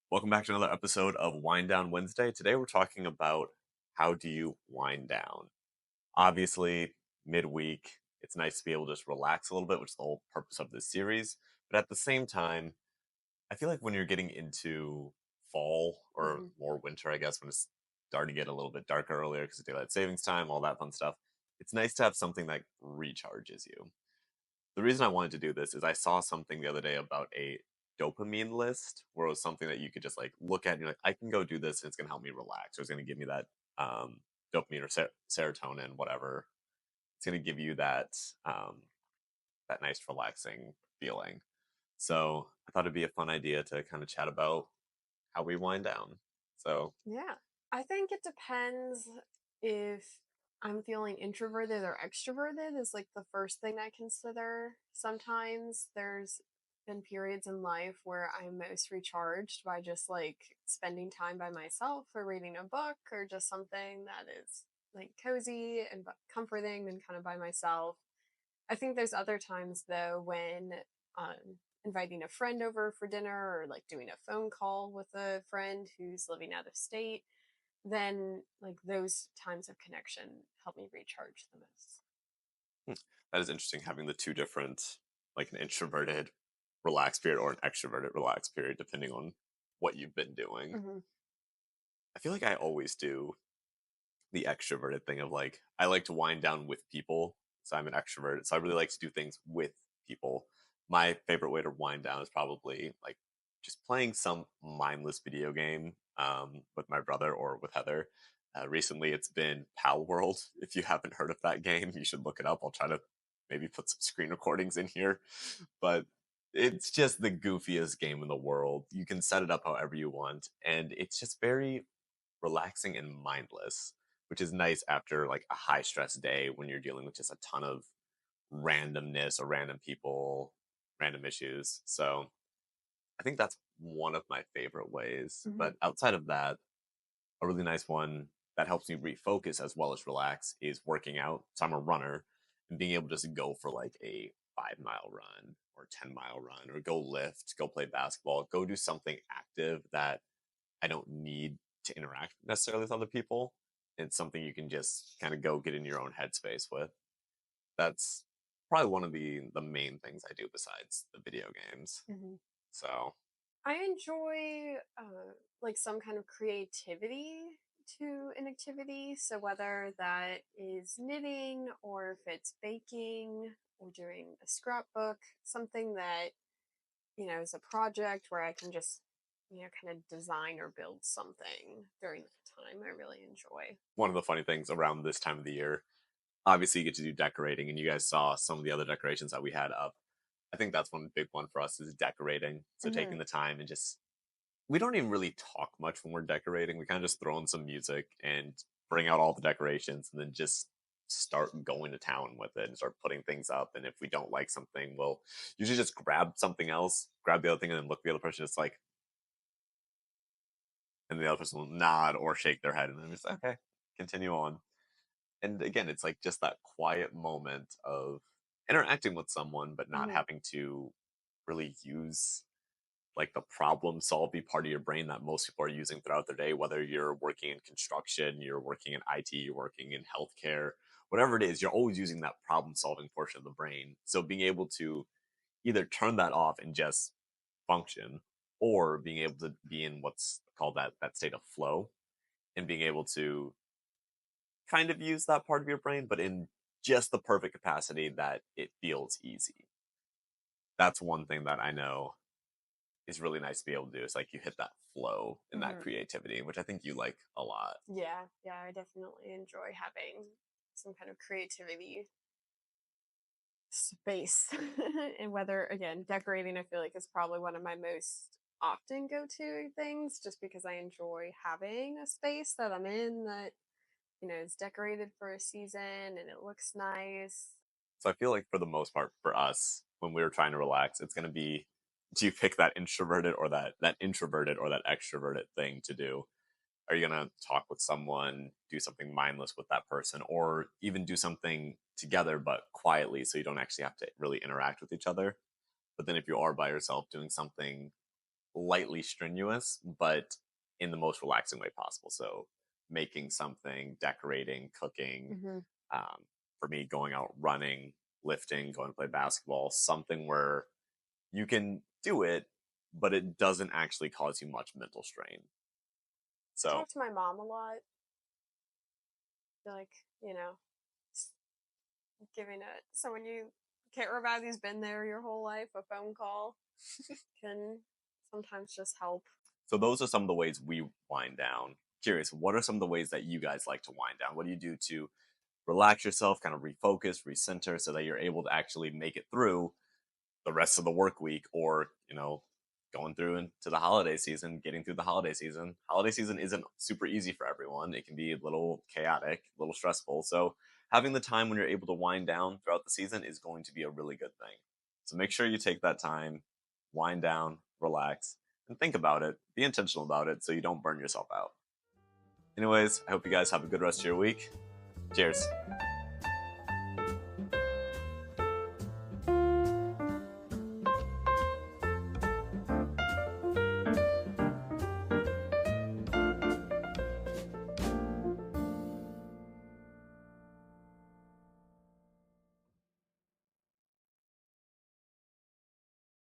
Welcome back to another episode of WineDown Wednesday. Today we're talking about how do you wind down. Obviously, midweek, it's nice to be able to just relax a little bit, which is the whole purpose of this series. But at the same time, I feel like when you're getting into fall or Mhm. more winter, I guess, when it's starting to get a little bit darker earlier because of daylight savings time, all that fun stuff, it's nice to have something that recharges you. The reason I wanted to do this is I saw something the other day about a dopamine list where it was something that you could just like look at and you're like, I can go do this and it's gonna help me relax, or it's gonna give me that dopamine or serotonin, whatever. It's gonna give you um, that nice relaxing feeling. So I thought it'd be a fun idea to kind of chat about how we wind down. So Yeah. I think it depends if I'm feeling introverted or extroverted is like the first thing I consider. Sometimes there's been periods in life where I'm most recharged by just like spending time by myself or reading a book or just something that is like cozy and comforting and kind of by myself. I think there's other times though when inviting a friend over for dinner or like doing a phone call with a friend who's living out of state, then like those times of connection help me recharge the most. hmm, that is interesting having the two different, like an introverted relaxed period or an extroverted relaxed period, depending on what you've been doing. Hmm. I feel like I always do the extroverted thing of like I like to wind down with people. So I'm an extrovert. So I really like to do things with people. My favorite way to wind down is probably like just playing some mindless video game with my brother or with Heather. Recently, it's been Pal World. If you haven't heard of that game, you should look it up. I'll try to maybe put some screen recordings in here, but it's just the goofiest game in the world. You can set it up however you want, and it's just very relaxing and mindless, which is nice after like a high stress day when you're dealing with just a ton of randomness or random people, random issues. So I think that's one of my favorite ways. Hmm. But outside of that, a really nice one that helps me refocus as well as relax is working out. So I'm a runner and being able to just go for like a 5 mile run or 10 mile run or go lift, go play basketball, go do something active that I don't need to interact necessarily with other people. It's something you can just kind of go get in your own headspace with. That's probably one of the main things I do besides the video games. Hmm. So, I enjoy like some kind of creativity to an activity. So whether that is knitting or if it's baking or doing a scrapbook, something that is a project where I can just, kind of design or build something during the time I really enjoy. one of the funny things around this time of the year, obviously, you get to do decorating, and you guys saw some of the other decorations that we had up. I think that's one big one for us is decorating. So, Hmm. taking the time and just, we don't even really talk much when we're decorating. We kind of just throw in some music and bring out all the decorations and then just start going to town with it and start putting things up. And if we don't like something, we'll usually just grab something else, grab the other thing, and then look at the other person just like, and the other person will nod or shake their head. And then just, okay, continue on. And again, it's like just that quiet moment of interacting with someone, but not Hmm. having to really use like the problem solving part of your brain that most people are using throughout their day, whether you're working in construction, you're working in IT, you're working in healthcare, whatever it is, you're always using that problem solving portion of the brain. So being able to either turn that off and just function, or being able to be in what's called that state of flow and being able to kind of use that part of your brain, but in just the perfect capacity that it feels easy. That's one thing that I know is really nice to be able to do. It's like you hit that flow and that Hmm. creativity, which I think you like a lot. Yeah, I definitely enjoy having some kind of creativity space. And whether, again, decorating, I feel like is probably one of my most often go to things just because I enjoy having a space that I'm in that, is decorated for a season and it looks nice. So I feel like for the most part for us, when we were trying to relax, it's gonna be, do you pick that introverted or that introverted or that extroverted thing to do? Are you gonna talk with someone, do something mindless with that person, or even do something together but quietly so you don't actually have to really interact with each other? But then if you are by yourself doing something lightly strenuous, but in the most relaxing way possible. So making something, decorating, cooking, Hmm. um, for me, going out running, lifting, going to play basketball, something where you can do it, but it doesn't actually cause you much mental strain. I So talk to my mom a lot. Like, you know, s- giving it. So when you can't remember who's been there your whole life, a phone call can sometimes just help. So those are some of the ways we wind down. Curious, what are some of the ways that you guys like to wind down? What do you do to relax yourself, kind of refocus, recenter, so that you're able to actually make it through the rest of the work week, or going through into the holiday season, getting through the holiday season. Holiday season isn't super easy for everyone. It can be a little chaotic, a little stressful. So having the time when you're able to wind down throughout the season is going to be a really good thing. So make sure you take that time, wind down, relax, and think about it. Be intentional about it so you don't burn yourself out. Anyways, I hope you guys have a good rest of your week. Cheers.